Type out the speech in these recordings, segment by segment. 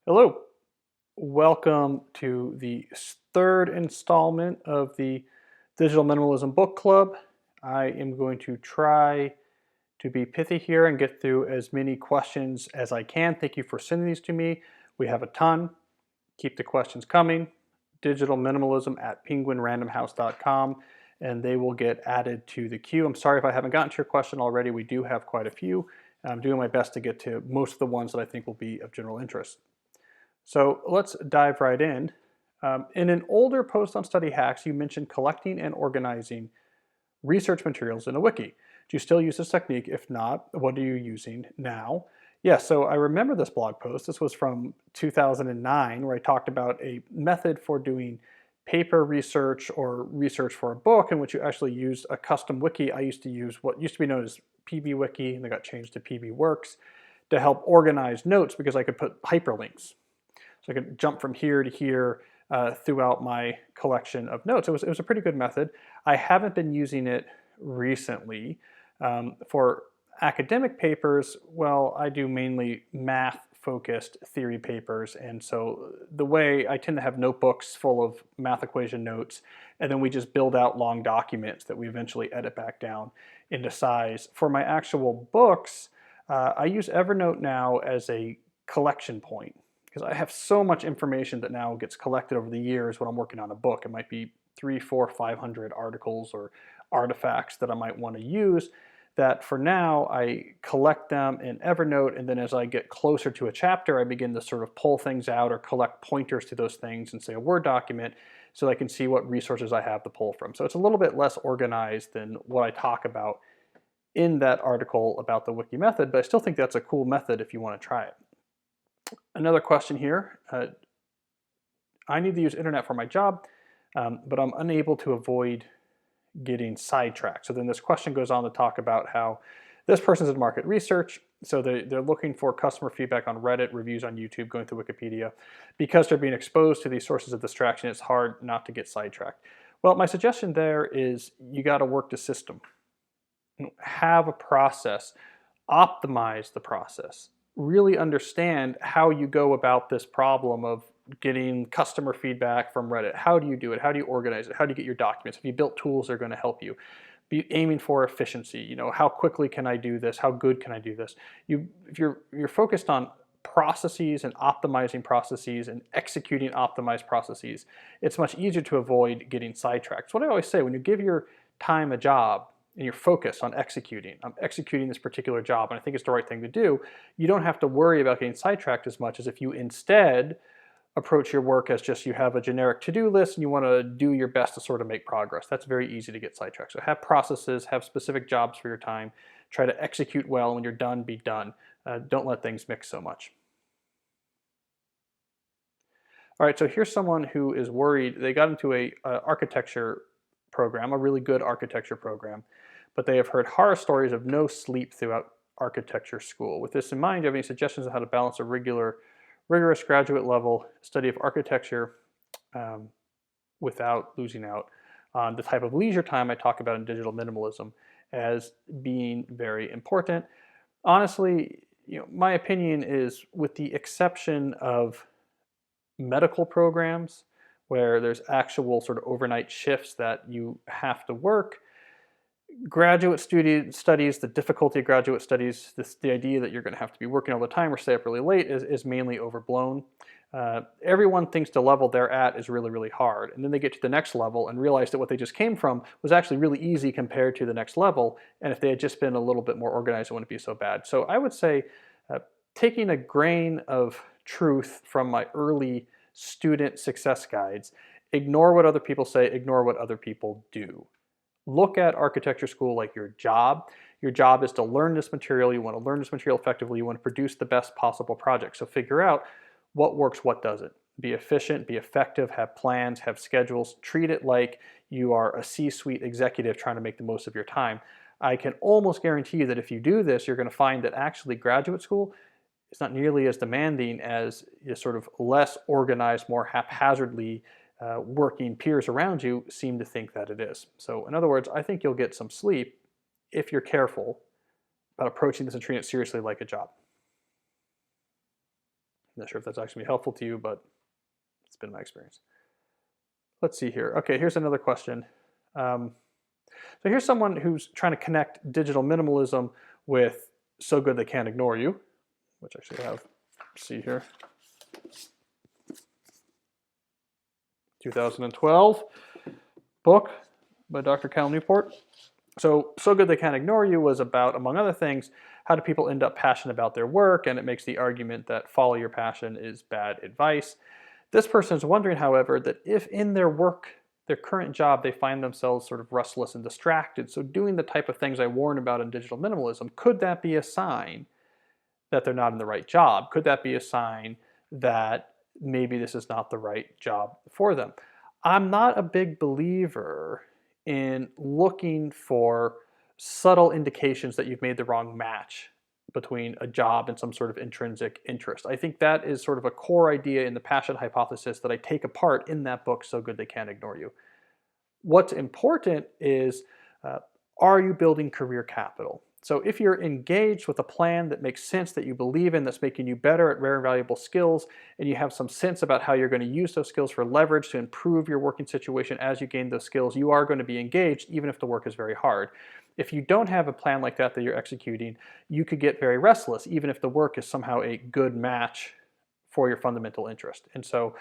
Hello, welcome to the third installment of the Digital Minimalism Book Club. I am going to try to be pithy here and get through as many questions as I can. Thank you for sending these to me. We have a ton. Keep the questions coming. Digitalminimalism at penguinrandomhouse.com, and they will get added to the queue. I'm sorry if I haven't gotten to your question already. We do have quite a few. I'm doing my best to get to most of the ones that I think will be of general interest. So let's dive right in. In an older post on Study Hacks, you mentioned collecting and organizing research materials in a wiki. Do you still use this technique? If not, what are you using now? Yeah, so I remember this blog post. This was from 2009, where I talked about a method for doing paper research or research for a book in which you actually used a custom wiki. I used to use what used to be known as PBWiki, and they got changed to PBWorks to help organize notes because I could put hyperlinks. So I could jump from here to here throughout my collection of notes. It was a pretty good method. I haven't been using it recently. For academic papers, well, I do mainly math-focused theory papers, and so the way I tend to have notebooks full of math equation notes, and then we just build out long documents that we eventually edit back down into size. For my actual books, I use Evernote now as a collection point, because I have so much information that now gets collected over the years when I'm working on a book. It might be 300, 400, 500 articles or artifacts that I might want to use, that for now I collect them in Evernote, and then as I get closer to a chapter, I begin to sort of pull things out or collect pointers to those things in, say, a Word document, so I can see what resources I have to pull from. So it's a little bit less organized than what I talk about in that article about the wiki method, but I still think that's a cool method if you want to try it. Another question here. I need to use internet for my job, but I'm unable to avoid getting sidetracked. So then this question goes on to talk about how this person's in market research, so they're looking for customer feedback on Reddit, reviews on YouTube, going through Wikipedia. Because they're being exposed to these sources of distraction, it's hard not to get sidetracked. Well, my suggestion there is you got to work the system. Have a process, optimize the process, really understand how you go about this problem of getting customer feedback from Reddit. How do you do it? How do you organize it? How do you get your documents? Have you built tools that are going to help you? Be aiming for efficiency. You know, how quickly can I do this? How good can I do this? If you're focused on processes and optimizing processes and executing optimized processes, it's much easier to avoid getting sidetracked. It's what I always say: when you give your time a job and you're focused on executing, I'm executing this particular job and I think it's the right thing to do, you don't have to worry about getting sidetracked as much as if you instead approach your work as just you have a generic to-do list and you want to do your best to sort of make progress. That's very easy to get sidetracked. So have processes, have specific jobs for your time, try to execute well, and when you're done, be done. Don't let things mix so much. All right, so here's someone who is worried. They got into a architecture program, a really good architecture program, but they have heard horror stories of no sleep throughout architecture school. With this in mind, do you have any suggestions on how to balance a rigorous graduate level study of architecture without losing out on the type of leisure time I talk about in digital minimalism as being very important? Honestly, my opinion is, with the exception of medical programs where there's actual sort of overnight shifts that you have to work, graduate studies, the difficulty of graduate studies, the idea that you're going to have to be working all the time or stay up really late is mainly overblown. Everyone thinks the level they're at is really, really hard, and then they get to the next level and realize that what they just came from was actually really easy compared to the next level, and if they had just been a little bit more organized, it wouldn't be so bad. So I would say, taking a grain of truth from my early student success guides, ignore what other people say, ignore what other people do. Look at architecture school like your job. Your job is to learn this material. You want to learn this material effectively. You want to produce the best possible project. So figure out what works, what doesn't. Be efficient, be effective, have plans, have schedules. Treat it like you are a C-suite executive trying to make the most of your time. I can almost guarantee you that if you do this, you're going to find that actually graduate school is not nearly as demanding as the sort of less organized, more haphazardly working peers around you seem to think that it is. So in other words, I think you'll get some sleep if you're careful about approaching this and treating it seriously like a job. not sure if that's actually helpful to you, but it's been my experience. Let's see here. Okay, here's another question. So here's someone who's trying to connect digital minimalism with So Good They Can't Ignore You, which actually I have, see here. 2012 book by Dr. Cal Newport. So Good They Can't Ignore You was about, among other things, how do people end up passionate about their work, and it makes the argument that follow your passion is bad advice. This person is wondering, however, that if in their work, their current job, they find themselves sort of restless and distracted, so doing the type of things I warn about in digital minimalism, could that be a sign that they're not in the right job? Could that be a sign that maybe this is not the right job for them? I'm not a big believer in looking for subtle indications that you've made the wrong match between a job and some sort of intrinsic interest. I think that is sort of a core idea in the passion hypothesis that I take apart in that book, So Good They Can't Ignore You. What's important is, are you building career capital? So if you're engaged with a plan that makes sense, that you believe in, that's making you better at rare and valuable skills, and you have some sense about how you're going to use those skills for leverage to improve your working situation as you gain those skills, you are going to be engaged even if the work is very hard. If you don't have a plan like that you're executing, you could get very restless even if the work is somehow a good match for your fundamental interest. And so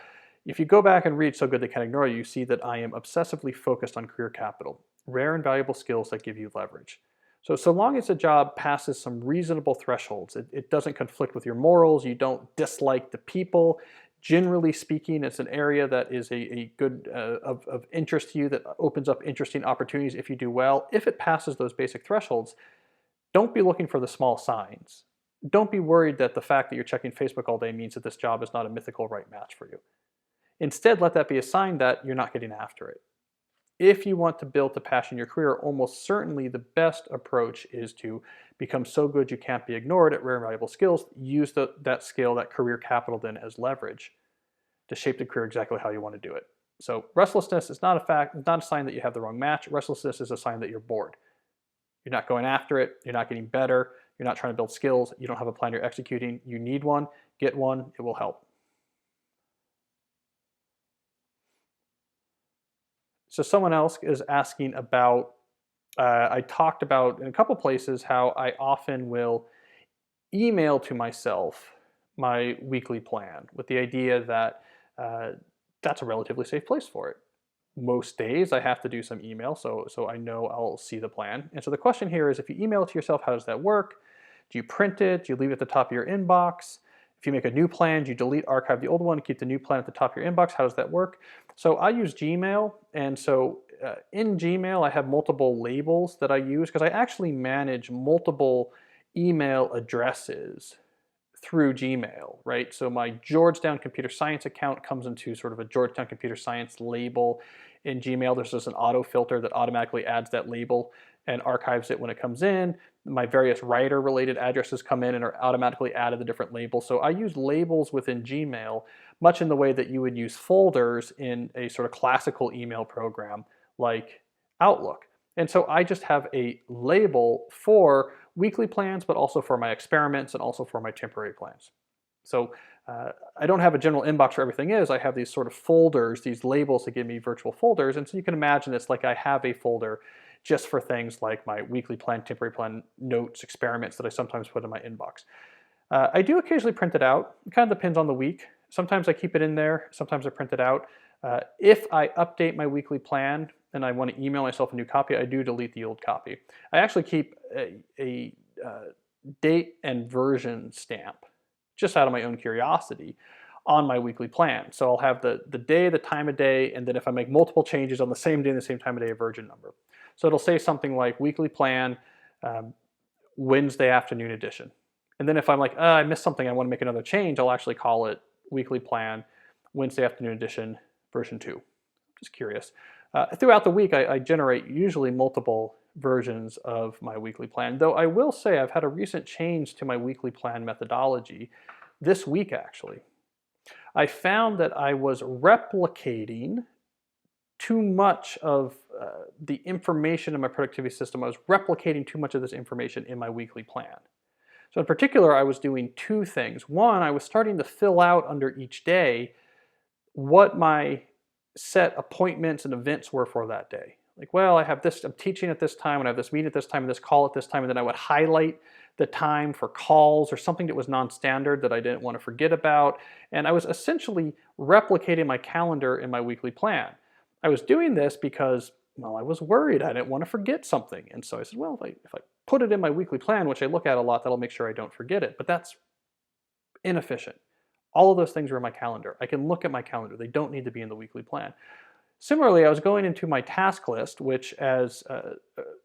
if you go back and read So Good They Can't Ignore You, you see that I am obsessively focused on career capital, rare and valuable skills that give you leverage. So long as a job passes some reasonable thresholds, it doesn't conflict with your morals, you don't dislike the people, generally speaking, it's an area that is a good of interest to you, that opens up interesting opportunities if you do well. If it passes those basic thresholds, don't be looking for the small signs. Don't be worried that the fact that you're checking Facebook all day means that this job is not a mythical right match for you. Instead, let that be a sign that you're not getting after it. If you want to build the passion in your career, almost certainly the best approach is to become so good you can't be ignored at rare and valuable skills. Use that skill, that career capital then as leverage to shape the career exactly how you want to do it. So restlessness is not a sign that you have the wrong match. Restlessness is a sign that you're bored. You're not going after it. You're not getting better. You're not trying to build skills. You don't have a plan you're executing. You need one. Get one. It will help. So someone else is asking about, I talked about in a couple places how I often will email to myself my weekly plan with the idea that that's a relatively safe place for it. Most days I have to do some email, so I know I'll see the plan. And so the question here is, if you email it to yourself, how does that work? Do you print it? Do you leave it at the top of your inbox? If you make a new plan, do you delete, archive the old one, keep the new plan at the top of your inbox? How does that work? So I use Gmail, and so in Gmail I have multiple labels that I use because I actually manage multiple email addresses through Gmail, right? So my Georgetown Computer Science account comes into sort of a Georgetown Computer Science label in Gmail. There's just an auto filter that automatically adds that label and archives it when it comes in. My various writer-related addresses come in and are automatically added to different labels. So I use labels within Gmail much in the way that you would use folders in a sort of classical email program like Outlook. And so I just have a label for weekly plans, but also for my experiments and also for my temporary plans. So I don't have a general inbox where everything is. I have these sort of folders, these labels that give me virtual folders. And so you can imagine it's like I have a folder just for things like my weekly plan, temporary plan, notes, experiments that I sometimes put in my inbox. I do occasionally print it out. It kind of depends on the week. Sometimes I keep it in there. Sometimes I print it out. If I update my weekly plan and I want to email myself a new copy, I do delete the old copy. I actually keep a date and version stamp, just out of my own curiosity, on my weekly plan. So I'll have the day, the time of day, and then if I make multiple changes on the same day and the same time of day, a version number. So it'll say something like weekly plan, Wednesday afternoon edition. And then if I'm like, I missed something, I want to make another change, I'll actually call it weekly plan, Wednesday afternoon edition, version 2. Just curious. Throughout the week, I generate usually multiple versions of my weekly plan, though I will say I've had a recent change to my weekly plan methodology this week, actually. I found that I was replicating too much of the information in my productivity system. I was replicating too much of this information in my weekly plan. So in particular, I was doing two things. One, I was starting to fill out under each day what my set appointments and events were for that day. Like, well, I have this, I'm teaching at this time, and I have this meeting at this time, and this call at this time, and then I would highlight the time for calls or something that was non-standard that I didn't want to forget about. And I was essentially replicating my calendar in my weekly plan. I was doing this because, well, I was worried I didn't want to forget something. And so I said, well, if I put it in my weekly plan, which I look at a lot, that'll make sure I don't forget it. But that's inefficient. All of those things are in my calendar. I can look at my calendar. They don't need to be in the weekly plan. Similarly, I was going into my task list, which as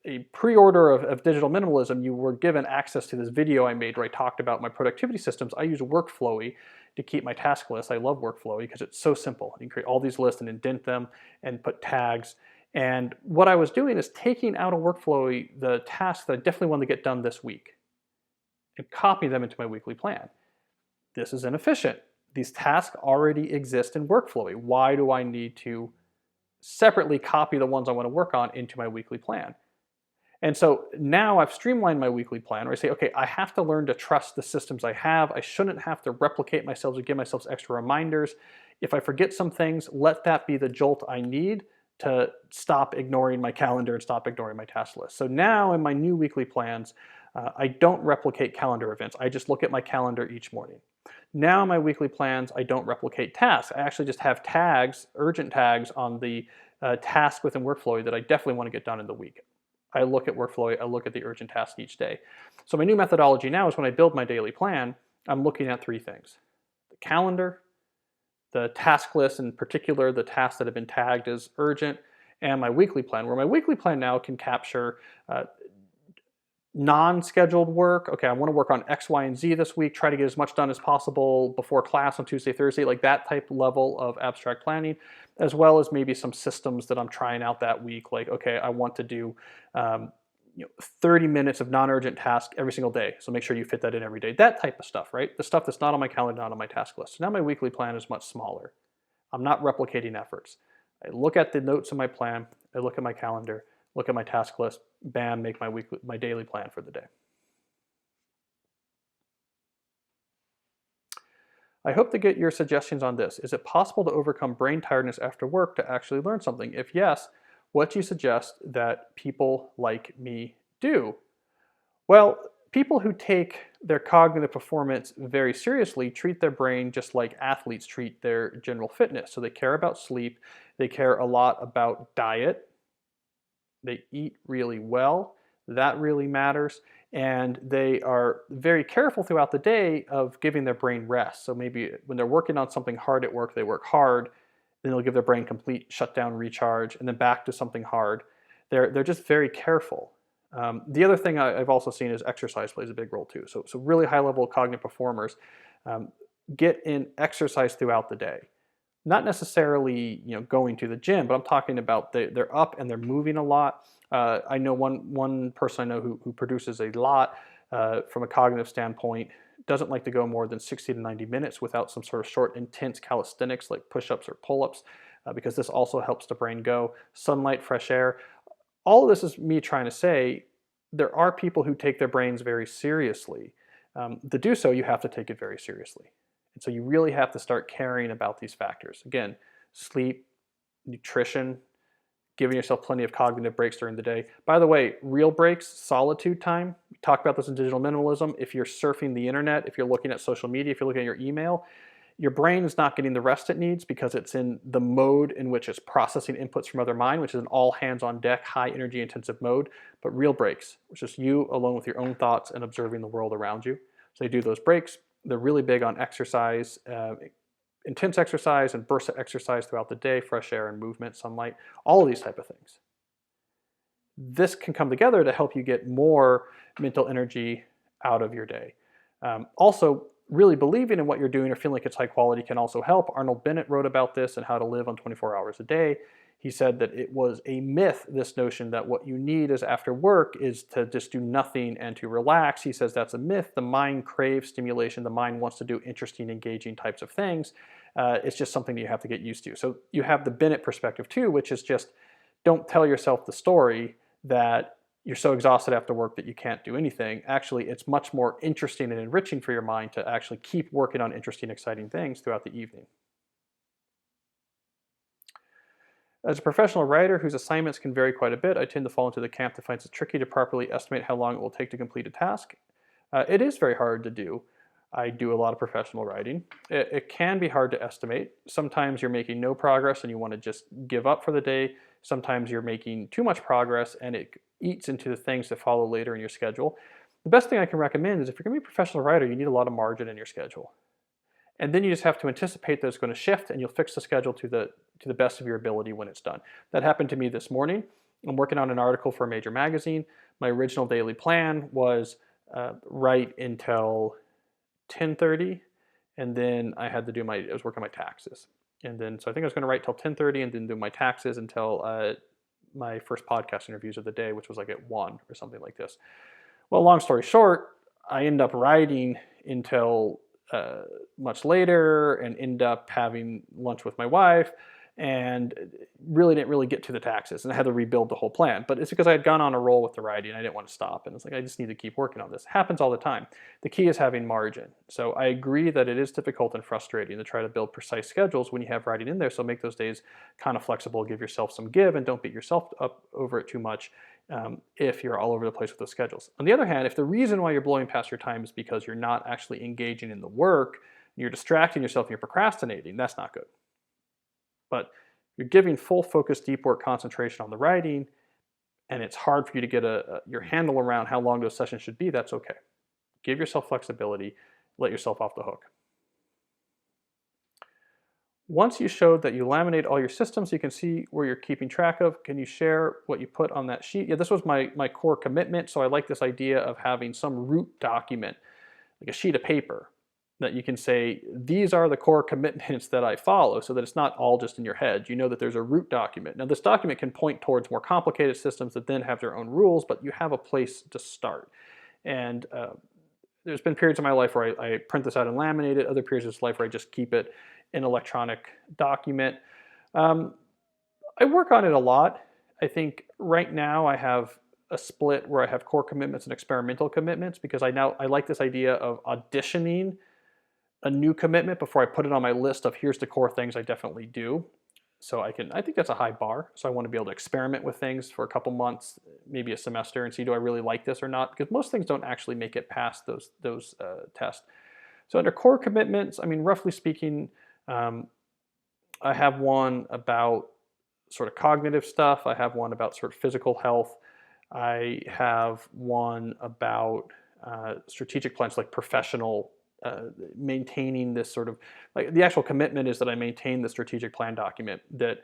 a pre-order of Digital Minimalism, you were given access to this video I made where I talked about my productivity systems. I use Workflowy to keep my task list. I love Workflowy because it's so simple. You can create all these lists and indent them and put tags. And what I was doing is taking out of Workflowy the tasks that I definitely want to get done this week and copy them into my weekly plan. This is inefficient. These tasks already exist in Workflowy. Why do I need to separately copy the ones I want to work on into my weekly plan? And so now I've streamlined my weekly plan where I say, okay, I have to learn to trust the systems I have. I shouldn't have to replicate myself or give myself extra reminders. If I forget some things, let that be the jolt I need to stop ignoring my calendar and stop ignoring my task list. So now in my new weekly plans, I don't replicate calendar events. I just look at my calendar each morning. Now in my weekly plans, I don't replicate tasks. I actually just have tags, urgent tags on the task within Workflowy that I definitely want to get done in the week. I look at Workflowy, I look at the urgent task each day. So my new methodology now is when I build my daily plan, I'm looking at three things: the calendar, the task list, in particular the tasks that have been tagged as urgent, and my weekly plan, where my weekly plan now can capture non-scheduled work. Okay, I want to work on X, Y, and Z this week, try to get as much done as possible before class on Tuesday, Thursday, like that type level of abstract planning, as well as maybe some systems that I'm trying out that week. Like, okay, I want to do 30 minutes of non-urgent tasks every single day. So make sure you fit that in every day. That type of stuff, right? The stuff that's not on my calendar, not on my task list. So now my weekly plan is much smaller. I'm not replicating efforts. I look at the notes in my plan, I look at my calendar, look at my task list, bam, make my daily plan for the day. I hope to get your suggestions on this. Is it possible to overcome brain tiredness after work to actually learn something? If yes, what do you suggest that people like me do? Well, people who take their cognitive performance very seriously treat their brain just like athletes treat their general fitness. So they care about sleep, they care a lot about diet, they eat really well, that really matters, and they are very careful throughout the day of giving their brain rest. So maybe when they're working on something hard at work, they work hard, then they'll give their brain complete shutdown, recharge, and then back to something hard. They're just very careful. The other thing I've also seen is exercise plays a big role too. So really high level cognitive performers get in exercise throughout the day. Not necessarily going to the gym, but I'm talking about they're up and they're moving a lot. I know one person I know who produces a lot from a cognitive standpoint, doesn't like to go more than 60 to 90 minutes without some sort of short, intense calisthenics like push-ups or pull-ups, because this also helps the brain go. Sunlight, fresh air. All of this is me trying to say there are people who take their brains very seriously. To do so, you have to take it very seriously. And so you really have to start caring about these factors. Again, sleep, nutrition, giving yourself plenty of cognitive breaks during the day. By the way, real breaks, solitude time. We talk about this in Digital Minimalism. If you're surfing the internet, if you're looking at social media, if you're looking at your email, your brain is not getting the rest it needs because it's in the mode in which it's processing inputs from other mind, which is an all hands on deck, high energy intensive mode. But real breaks, which is you alone with your own thoughts and observing the world around you. So you do those breaks. They're really big on exercise, intense exercise and bursts of exercise throughout the day, fresh air and movement, sunlight, all of these type of things. This can come together to help you get more mental energy out of your day. Also, really believing in what you're doing or feeling like it's high quality can also help. Arnold Bennett wrote about this and how to live on 24 hours a day. He said that it was a myth, this notion that what you need is after work is to just do nothing and to relax. He says that's a myth. The mind craves stimulation. The mind wants to do interesting, engaging types of things. It's just something that you have to get used to. So you have the Bennett perspective too, which is just don't tell yourself the story that you're so exhausted after work that you can't do anything. Actually, it's much more interesting and enriching for your mind to actually keep working on interesting, exciting things throughout the evening. As a professional writer whose assignments can vary quite a bit, I tend to fall into the camp that finds it tricky to properly estimate how long it will take to complete a task. It is very hard to do. I do a lot of professional writing. It can be hard to estimate. Sometimes you're making no progress and you want to just give up for the day. Sometimes you're making too much progress and it eats into the things that follow later in your schedule. The best thing I can recommend is if you're going to be a professional writer, you need a lot of margin in your schedule. And then you just have to anticipate that it's going to shift and you'll fix the schedule to the best of your ability when it's done. That happened to me this morning. I'm working on an article for a major magazine. My original daily plan was write until 10:30, and then I had to do I was working on my taxes. And then, so I think I was going to write till 10:30 and then do my taxes until my first podcast interviews of the day, which was like at 1 or something like this. Well, long story short, I end up writing until much later and end up having lunch with my wife and really didn't really get to the taxes and I had to rebuild the whole plan. But it's because I had gone on a roll with the writing. I didn't want to stop. And it's like, I just need to keep working on this. It happens all the time. The key is having margin. So I agree that it is difficult and frustrating to try to build precise schedules when you have writing in there. So make those days kind of flexible, give yourself some give and don't beat yourself up over it too much. If you're all over the place with those schedules. On the other hand, if the reason why you're blowing past your time is because you're not actually engaging in the work, you're distracting yourself and you're procrastinating, that's not good. But you're giving full focus, deep work concentration on the writing, and it's hard for you to get your handle around how long those sessions should be, that's okay. Give yourself flexibility, let yourself off the hook. Once you showed that you laminate all your systems, you can see where you're keeping track of. Can you share what you put on that sheet? Yeah, this was my core commitment. So I like this idea of having some root document, like a sheet of paper, that you can say, these are the core commitments that I follow, so that it's not all just in your head. You know that there's a root document. Now this document can point towards more complicated systems that then have their own rules, but you have a place to start. And there's been periods of my life where I print this out and laminate it, other periods of life where I just keep it an electronic document. I work on it a lot. I think right now I have a split where I have core commitments and experimental commitments because I like this idea of auditioning a new commitment before I put it on my list of here's the core things I definitely do. So I think that's a high bar. So I want to be able to experiment with things for a couple months, maybe a semester, and see do I really like this or not? Because most things don't actually make it past those tests. So under core commitments, I mean, roughly speaking, I have one about sort of cognitive stuff. I have one about sort of physical health. I have one about strategic plans, like professional, maintaining this sort of, like the actual commitment is that I maintain the strategic plan document that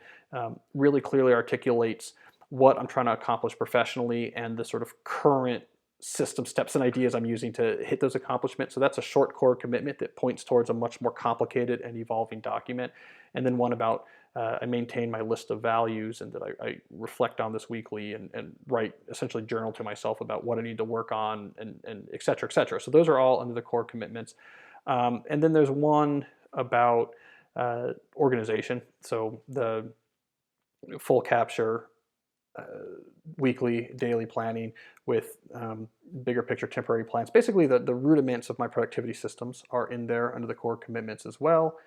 really clearly articulates what I'm trying to accomplish professionally and the sort of current system steps and ideas I'm using to hit those accomplishments. So that's a short core commitment that points towards a much more complicated and evolving document. And then one about I maintain my list of values and that I reflect on this weekly and write, essentially journal to myself about what I need to work on and et cetera, et cetera. So those are all under the core commitments. And then there's one about organization. So the full capture weekly, daily planning with bigger picture temporary plans. Basically, the rudiments of my productivity systems are in there under the core commitments as well.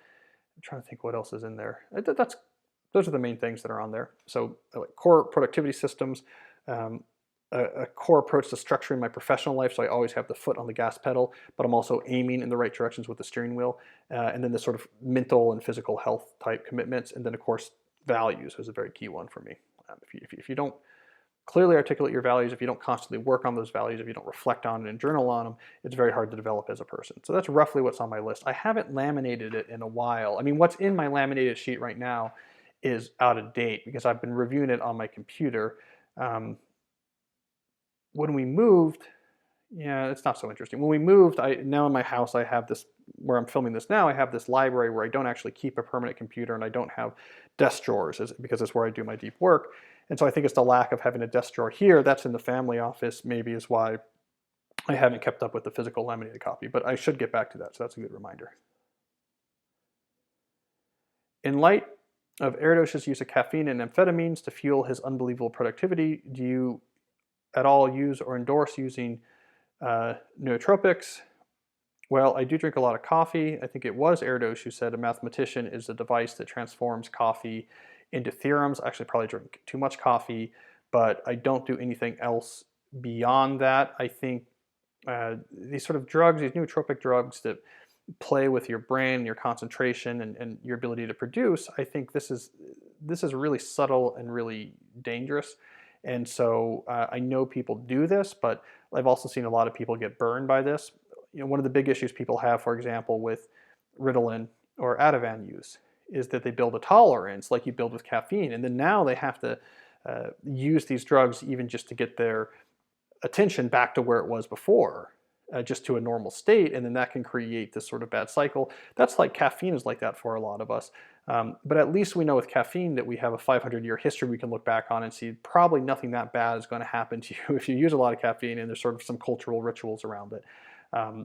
I'm trying to think what else is in there. Those are the main things that are on there. So like core productivity systems, a core approach to structuring my professional life. So I always have the foot on the gas pedal, but I'm also aiming in the right directions with the steering wheel. And then the sort of mental and physical health type commitments. And then of course, values is a very key one for me. If you don't clearly articulate your values, if you don't constantly work on those values, if you don't reflect on it and journal on them, it's very hard to develop as a person. So that's roughly what's on my list. I haven't laminated it in a while. I mean, what's in my laminated sheet right now is out of date because I've been reviewing it on my computer. When we moved, yeah, it's not so interesting. When we moved, now in my house, I have this, where I'm filming this now, I have this library where I don't actually keep a permanent computer and I don't have desk drawers because it's where I do my deep work. And so I think it's the lack of having a desk drawer here, that's in the family office, maybe is why I haven't kept up with the physical laminated copy, but I should get back to that, so that's a good reminder. In light of Erdős's use of caffeine and amphetamines to fuel his unbelievable productivity, do you at all use or endorse using nootropics. Well, I do drink a lot of coffee. I think it was Erdos who said a mathematician is a device that transforms coffee into theorems. I actually probably drink too much coffee, but I don't do anything else beyond that. I think these sort of drugs, these nootropic drugs that play with your brain, your concentration, and your ability to produce, I think this is really subtle and really dangerous. And so I know people do this, but I've also seen a lot of people get burned by this. One of the big issues people have, for example, with Ritalin or Ativan use is that they build a tolerance like you build with caffeine. And then now they have to use these drugs even just to get their attention back to where it was before, just to a normal state, and then that can create this sort of bad cycle. That's like caffeine is like that for a lot of us. But at least we know with caffeine that we have a 500-year history we can look back on and see probably nothing that bad is going to happen to you if you use a lot of caffeine, and there's sort of some cultural rituals around it.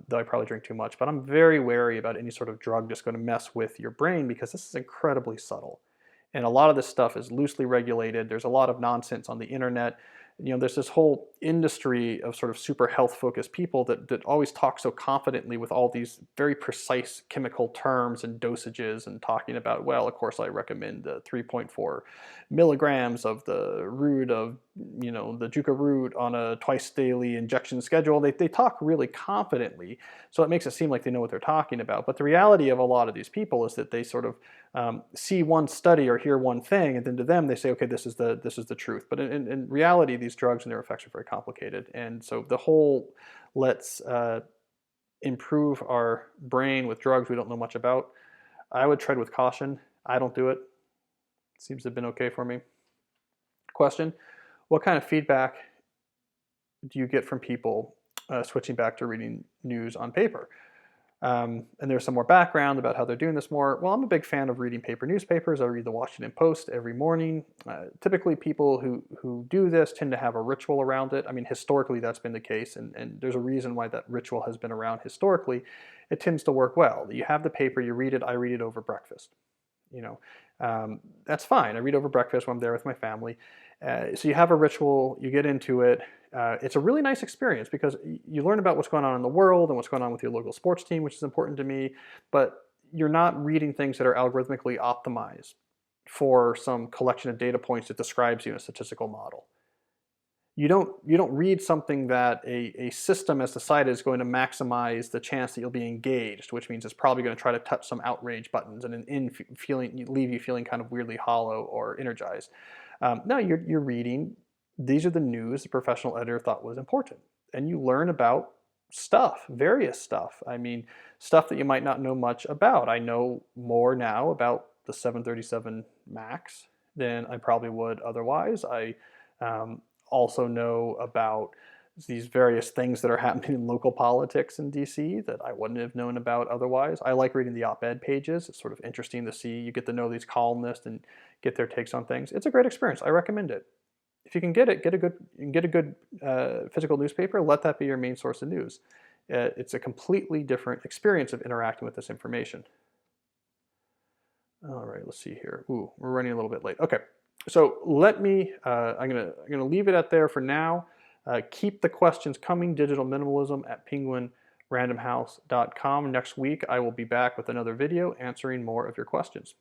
Though I probably drink too much, but I'm very wary about any sort of drug just going to mess with your brain because this is incredibly subtle. And a lot of this stuff is loosely regulated. There's a lot of nonsense on the internet. There's this whole industry of sort of super health focused people that always talk so confidently with all these very precise chemical terms and dosages, and talking about, well, of course I recommend the 3.4 milligrams of the root of, the juca root on a twice daily injection schedule. They talk really confidently, so it makes it seem like they know what they're talking about. But the reality of a lot of these people is that they sort of see one study or hear one thing, and then to them they say, okay, this is the truth. But in reality, these drugs and their effects are very complicated. And so the whole let's improve our brain with drugs we don't know much about, I would tread with caution. I don't do it. Seems to have been okay for me. Question: what kind of feedback do you get from people switching back to reading news on paper? And there's some more background about how they're doing this more. Well, I'm a big fan of reading paper newspapers. I read the Washington Post every morning. Typically, people who do this tend to have a ritual around it. I mean, historically, that's been the case, and there's a reason why that ritual has been around historically. It tends to work well. You have the paper, you read it. I read it over breakfast. That's fine. I read over breakfast when I'm there with my family. So you have a ritual, you get into it. It's a really nice experience because you learn about what's going on in the world and what's going on with your local sports team, which is important to me, but you're not reading things that are algorithmically optimized for some collection of data points that describes you in a statistical model. You don't read something that a system has decided is going to maximize the chance that you'll be engaged, which means it's probably going to try to touch some outrage buttons and leave you feeling kind of weirdly hollow or energized. No, you're reading. These are the news the professional editor thought was important, and you learn about stuff, various stuff. I mean, stuff that you might not know much about. I know more now about the 737 MAX than I probably would otherwise. I also know about these various things that are happening in local politics in DC that I wouldn't have known about otherwise. I like reading the op-ed pages. It's sort of interesting to see. You get to know these columnists and get their takes on things. It's a great experience. I recommend it. If you can get it, get a good physical newspaper. Let that be your main source of news. It's a completely different experience of interacting with this information. All right, let's see here. Ooh, we're running a little bit late. Okay, so let me. I'm gonna leave it at there for now. Keep the questions coming. Digital Minimalism at penguinrandomhouse.com. Next week, I will be back with another video answering more of your questions.